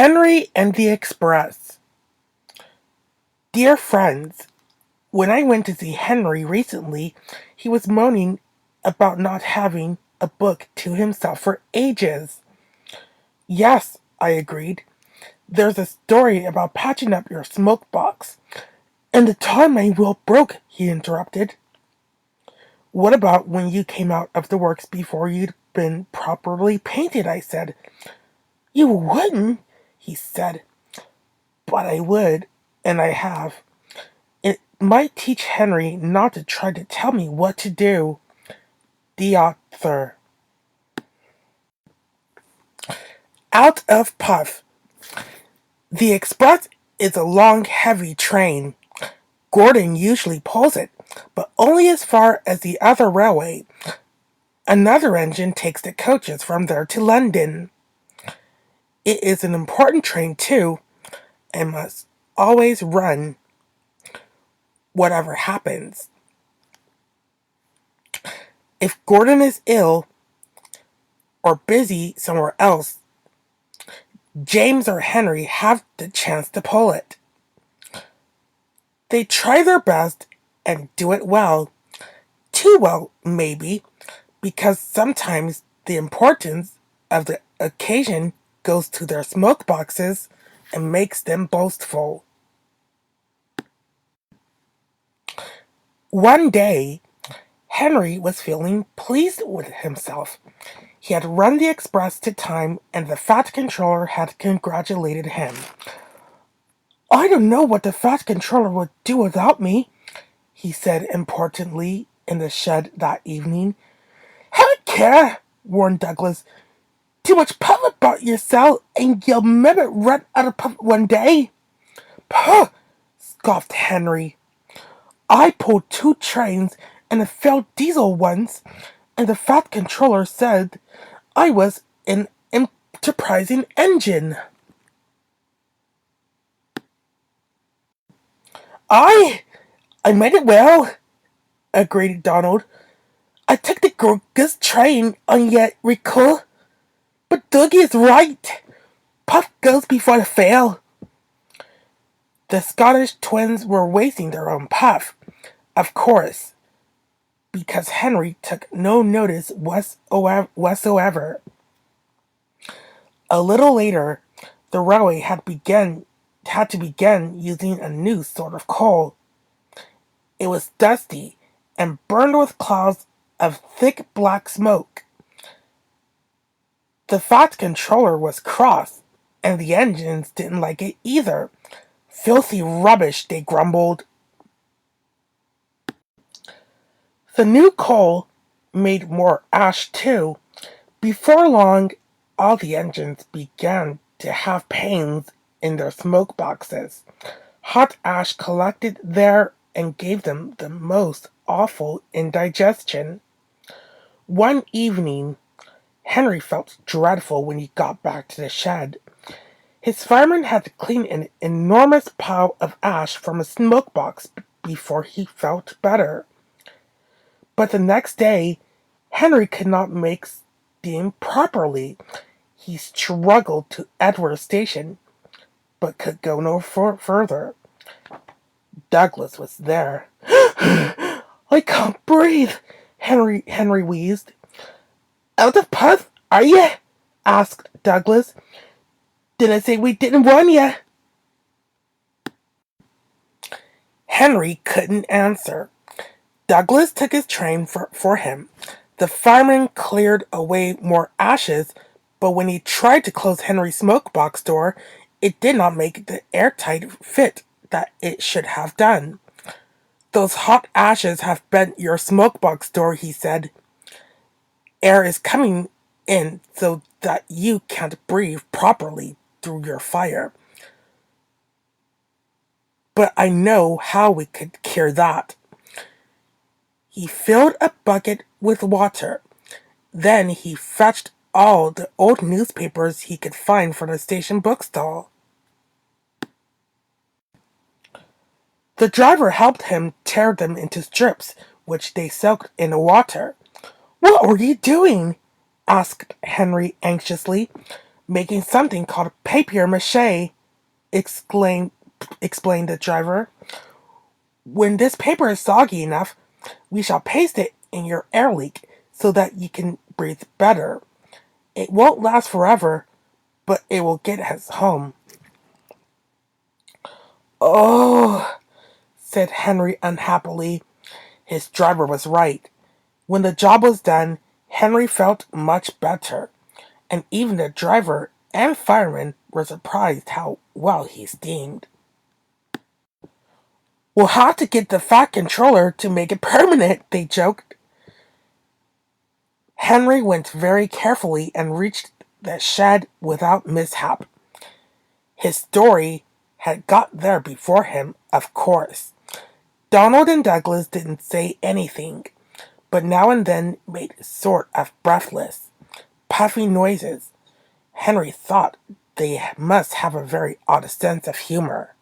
Henry and the Express. Dear friends, when I went to see Henry recently, he was moaning about not having a book to himself for ages. Yes, I agreed. There's a story about patching up your smoke box. And the time my wheel broke, he interrupted. What about when you came out of the works before you'd been properly painted? I said. You wouldn't, he said. But I would, and I have. It might teach Henry not to try to tell me what to do. The author. Out of puff. The Express is a long, heavy train. Gordon usually pulls it, but only as far as the other railway. Another engine takes the coaches from there to London. It is an important train, too, and must always run, whatever happens. If Gordon is ill or busy somewhere else, James or Henry have the chance to pull it. They try their best and do it well. Too well, maybe, because sometimes the importance of the occasion goes to their smoke boxes and makes them boastful. One day, Henry was feeling pleased with himself. He had run the express to time, and the Fat Controller had congratulated him. I don't know what the Fat Controller would do without me, he said importantly in the shed that evening. Have a care, warned Douglas. Too much puff about yourself, and you'll maybe run out of puff one day. Puh, scoffed Henry. I pulled 2 trains and a failed diesel once, and the Fat Controller said I was an enterprising engine. I made it well, agreed Donald. I took the Gorgas train on yet recall. But Dougie is right. Puff goes before the fail. The Scottish twins were wasting their own puff, of course, because Henry took no notice whatsoever. A little later, the railway had to begin using a new sort of coal. It was dusty and burned with clouds of thick black smoke. The Fat Controller was cross, and the engines didn't like it either. Filthy rubbish, they grumbled. The new coal made more ash, too. Before long, all the engines began to have pains in their smoke boxes. Hot ash collected there and gave them the most awful indigestion. One evening, Henry felt dreadful when he got back to the shed. His fireman had to clean an enormous pile of ash from a smoke box before he felt better. But the next day, Henry could not make steam properly. He struggled to Edward Station, but could go no further. Douglas was there. I can't breathe, Henry wheezed. Out of puff, are you? Asked Douglas. Didn't say we didn't warn you. Henry couldn't answer. Douglas took his train for him. The fireman cleared away more ashes, but when he tried to close Henry's smoke box door, it did not make the airtight fit that it should have done. Those hot ashes have bent your smoke box door, he said. Air is coming in so that you can't breathe properly through your fire. But I know how we could cure that. He filled a bucket with water. Then he fetched all the old newspapers he could find from the station bookstall. The driver helped him tear them into strips, which they soaked in the water. What were you doing? Asked Henry anxiously. making something called papir-mâché, exclaimed, explained the driver. When this paper is soggy enough, we shall paste it in your air leak so that you can breathe better. It won't last forever, but it will get us home. Oh, said Henry unhappily. His driver was right. When the job was done, Henry felt much better, and even the driver and fireman were surprised how well he steamed. We'll have to get the fat controller to make it permanent, they joked. Henry went very carefully and reached the shed without mishap. His story had got there before him, of course. Donald and Douglas didn't say anything, but now and then made sort of breathless, puffy noises. Henry thought they must have a very odd sense of humor.